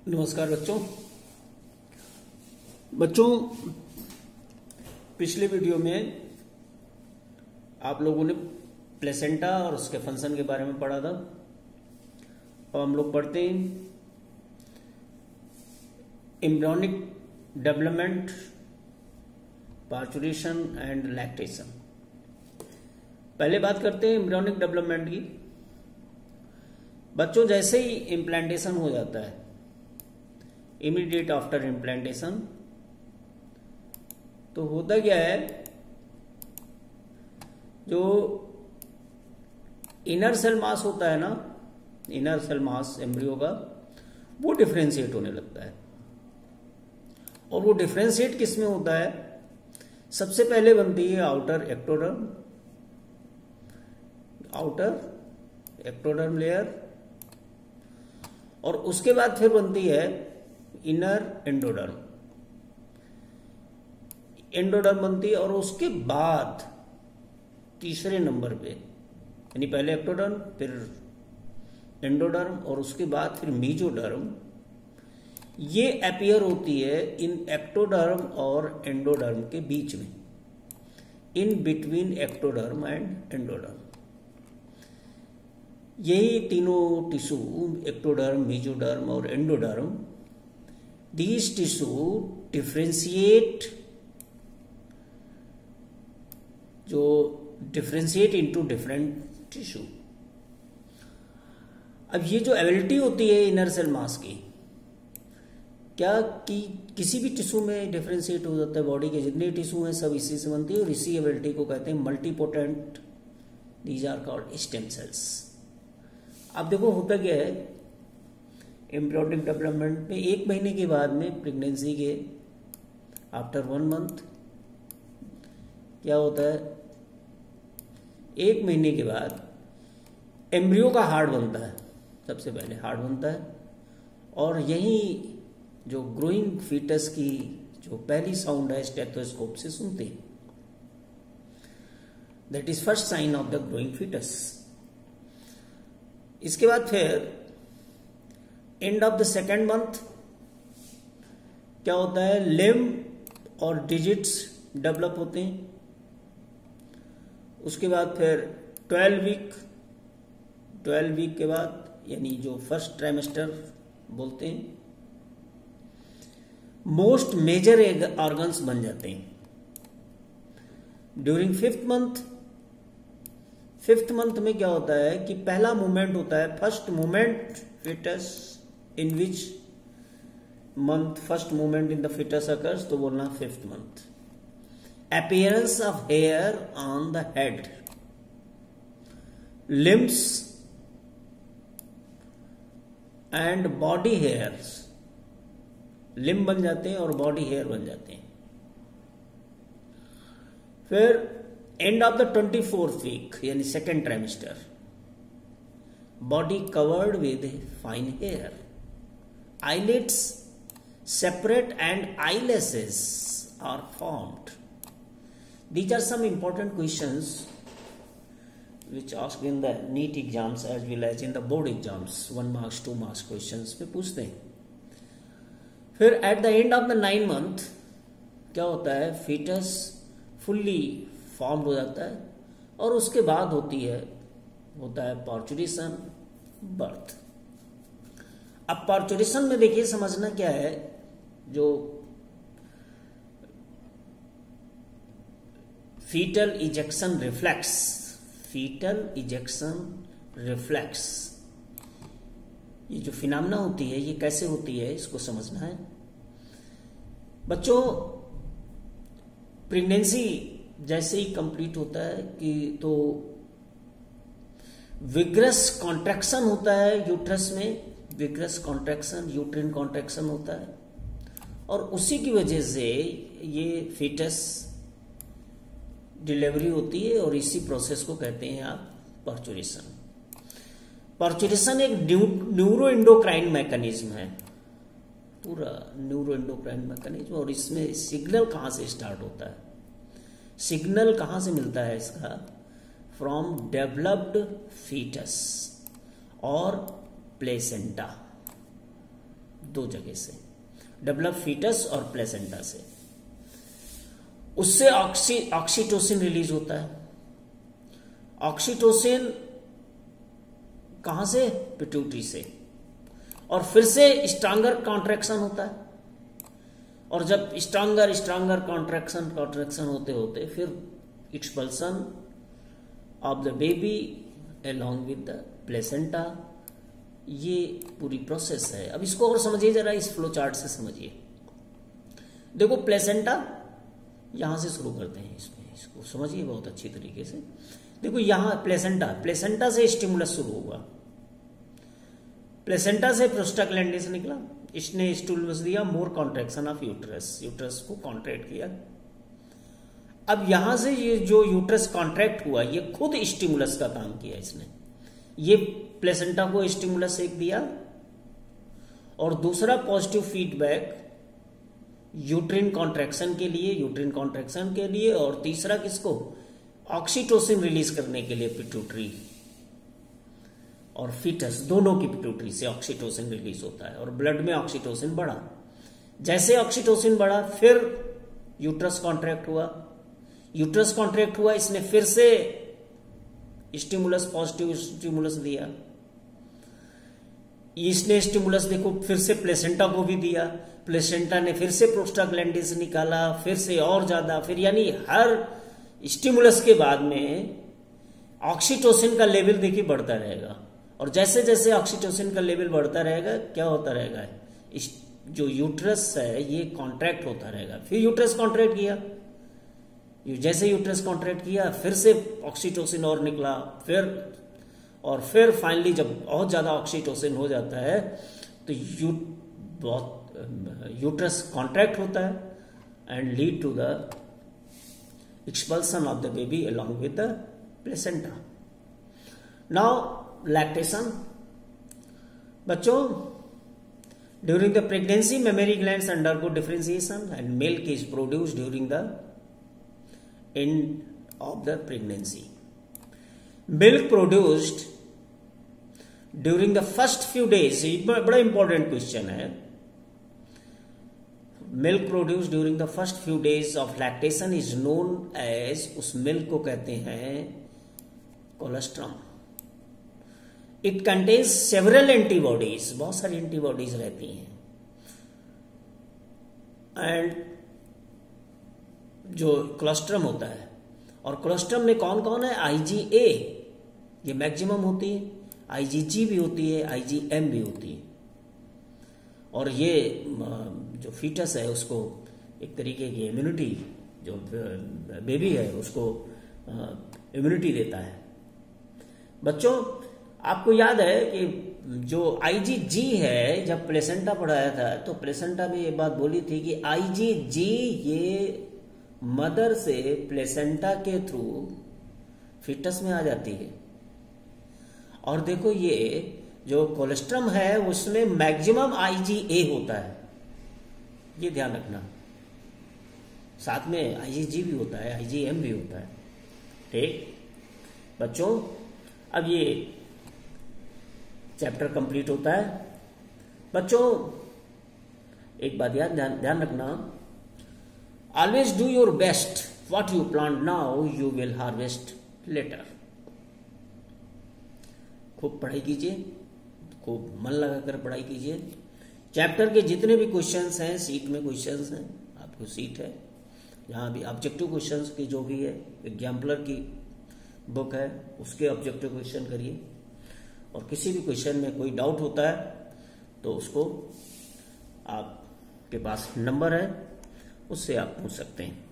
नमस्कार बच्चों पिछले वीडियो में आप लोगों ने प्लेसेंटा और उसके फंक्शन के बारे में पढ़ा था। अब हम लोग पढ़ते हैं embryonic development, parturition and lactation. पहले बात करते हैं एम्ब्रियोनिक डेवलपमेंट की। बच्चों जैसे ही इम्प्लांटेशन हो जाता है, इमीडिएट आफ्टर इम्प्लांटेशन, तो होता क्या है, जो इनर सेल मास होता है ना, इनर सेल मास एम्ब्रियो का, वो डिफरेंशिएट होने लगता है। और वो डिफरेंशिएट किस में होता है? सबसे पहले बनती है आउटर एक्टोडर्म लेयर, और उसके बाद फिर बनती है इनर एंडोडर्म बनती है, और उसके बाद तीसरे नंबर पे, यानी पहले एक्टोडर्म फिर एंडोडर्म और उसके बाद फिर मीजोडर्म, ये अपीयर होती है इन एक्टोडर्म और एंडोडर्म के बीच में, in between ectoderm and endoderm. यही तीनों टिश्यू, एक्टोडर्म, मीजोडर्म और endoderm, these tissue differentiate into different tissue। अब ये जो एबिलिटी होती है इनर सेल मास की, क्या कि किसी भी टिश्यू में डिफरेंशिएट हो जाता है। बॉडी के जितने टिश्यू हैं सब इसी से बनती है, और इसी एबिलिटी को कहते हैं multipotent, these are called stem cells. अब देखो होता क्या है, एम्ब्रियोनिक डेवलपमेंट में 1 महीने के बाद में, प्रेगनेंसी के आफ्टर 1 मंथ, क्या होता है, 1 महीने के बाद एम्ब्रियो का हार्ट बनता है। सबसे पहले हार्ट बनता है, और यही जो ग्रोइंग फीटस की जो पहली साउंड है स्टेथोस्कोप से सुनते हैं। That is first sign of the growing foetus. इसके बाद फिर end of the second month क्या होता है, लिम्ब और डिजिट्स डेवलप होते हैं। उसके बाद फिर 12 वीक के बाद, यानी जो फर्स्ट ट्राइमेस्टर बोलते हैं, मोस्ट मेजर ऑर्गन्स बन जाते हैं। ड्यूरिंग 5th मंथ में क्या होता है कि पहला मूवमेंट होता है, first movement foetus in which month first movement in the fetus occurs, तो बोलना 5th month। appearance of hair on the head, limbs and body hairs, limb बन जाते हैं और बॉडी हेयर बन जाते हैं। फिर end of the 24th week, यानी second trimester, body covered with fine hair, eyelids separate and eyelashes are formed। These are some important questions which asked in the NEET exams as well as in the board exams, 1 marks 2 marks questions पे पूछते हैं। फिर at the end of the 9 month क्या होता है, fetus fully formed हो जाता है, और उसके बाद होता है पार्चुरेशन, बर्थ। अब पार्चुरेशन में देखिए समझना क्या है, जो फीटल इजेक्शन रिफ्लेक्स, ये जो फिनोमेना होती है, ये कैसे होती है, इसको समझना है। बच्चों प्रेगनेंसी जैसे ही कंप्लीट होता है कि तो विग्रस कॉन्ट्रैक्शन होता है यूट्रस में, विग्रस कॉन्ट्रैक्शन, यूट्रिन कॉन्ट्रैक्शन होता है, और उसी की वजह से ये फीटस डिलीवरी होती है, और इसी प्रोसेस को कहते हैं आप पार्चुरेशन। पार्चुरेशन एक न्यूरो एंडोक्राइन मैकेनिज्म है, पूरा न्यूरो एंडोक्राइन मैकेनिज्म, और इसमें सिग्नल कहां से स्टार्ट होता है, सिग्नल कहां से मिलता है इसका, फ्रॉम डेवलप्ड फीटस और प्लेसेंटा। दो जगह से, डेवलप फीटस और प्लेसेंटा से। उससे ऑक्सीटोसिन रिलीज होता है। ऑक्सीटोसिन कहां से? पिट्यूटरी से। और फिर से स्ट्रांगर कॉन्ट्रैक्शन होता है, और जब स्ट्रांगर कॉन्ट्रैक्शन होते होते फिर expulsion of the baby along with the placenta. ये पूरी प्रोसेस है। अब इसको और समझिए जरा, इस फ्लो चार्ट से समझिए। देखो प्लेसेंटा, यहां से शुरू करते हैं, इसको समझिए बहुत अच्छी तरीके से। देखो यहां प्लेसेंटा से स्टिमुलस शुरू हुआ, प्लेसेंटा से प्रोस्टाग्लैंडिस निकला, इसने स्टिमुलस दिया, मोर कॉन्ट्रैक्शन ऑफ यूट्रस को कॉन्ट्रैक्ट किया। अब यहां से ये जो यूट्रस कॉन्ट्रैक्ट हुआ, ये खुद स्टिमुलस का काम किया इसने। ये प्लेसेंटा को स्टिमुलस एक दिया, और दूसरा पॉजिटिव फीडबैक यूट्रिन कॉन्ट्रैक्शन के लिए, और तीसरा किसको? ऑक्सीटोसिन रिलीज करने के लिए पिट्यूटरी और फीटस, दोनों की पिट्यूटरी से ऑक्सीटोसिन रिलीज होता है, और ब्लड में ऑक्सीटोसिन बढ़ा। जैसे ऑक्सीटोसिन बढ़ा, फिर यूट्रस कॉन्ट्रैक्ट हुआ, इसने फिर से स्टिमुलस, पॉजिटिव स्टिमुलस दिया। इसने स्टिमुलस देखो फिर से प्लेसेंटा को भी दिया, प्लेसेंटा ने फिर से प्रोस्टाग्लैंडिस निकाला, फिर से और ज्यादा, फिर यानी हर स्टिमुलस के बाद में ऑक्सीटोसिन का लेवल देखिए बढ़ता रहेगा। और जैसे जैसे ऑक्सीटोसिन का लेवल बढ़ता रहेगा, क्या होता रहेगा? जो यूट्रस है ये कॉन्ट्रैक्ट होता रहेगा। फिर यूट्रस कॉन्ट्रैक्ट किया, जैसे यूट्रस कॉन्ट्रैक्ट किया, फिर से ऑक्सीटोसिन और निकला, फिर फाइनली जब बहुत ज्यादा ऑक्सीटोसिन हो जाता है तो यूट्रस कॉन्ट्रैक्ट होता है and lead to the expulsion of the baby along with the placenta. Now lactation. बच्चों, during the pregnancy mammary glands undergo differentiation and milk is produced during the end of the pregnancy. Milk produced during the first few days, बड़ा important question है। Milk produce during the first few days of lactation is known as, उस milk को कहते हैं colostrum. It contains several antibodies, बहुत सारी antibodies रहती हैं। एंड जो कोलेस्ट्रम होता है, और कोलेस्ट्रम में कौन कौन है? IgA ये मैक्सिमम होती है, IgG भी होती है, IgM भी होती है। और ये जो फीटस है उसको एक तरीके की इम्यूनिटी, जो बेबी है उसको इम्यूनिटी देता है। बच्चों, आपको याद है कि जो IgG है, जब प्लेसेंटा पढ़ाया था तो प्लेसेंटा में ये बात बोली थी कि IgG ये मदर से प्लेसेंटा के थ्रू फीटस में आ जाती है। और देखो ये जो कोलेस्ट्रम है उसमें मैक्सिमम IgA होता है, ये ध्यान रखना। साथ में IgG भी होता है, IgM भी होता है। ठीक बच्चों, अब ये चैप्टर कंप्लीट होता है। बच्चों एक बात ध्यान रखना, always do your best, what you plant now you will harvest later. खूब पढ़ाई कीजिए, खूब मन लगाकर पढ़ाई कीजिए। चैप्टर के जितने भी क्वेश्चंस हैं, सीट में क्वेश्चंस हैं, आपको सीट है जहां भी ऑब्जेक्टिव क्वेश्चंस की जो भी है, एग्जाम्पलर की बुक है उसके ऑब्जेक्टिव क्वेश्चन करिए। और किसी भी क्वेश्चन में कोई डाउट होता है तो उसको आपके पास नंबर है, उससे आप पूछ सकते हैं।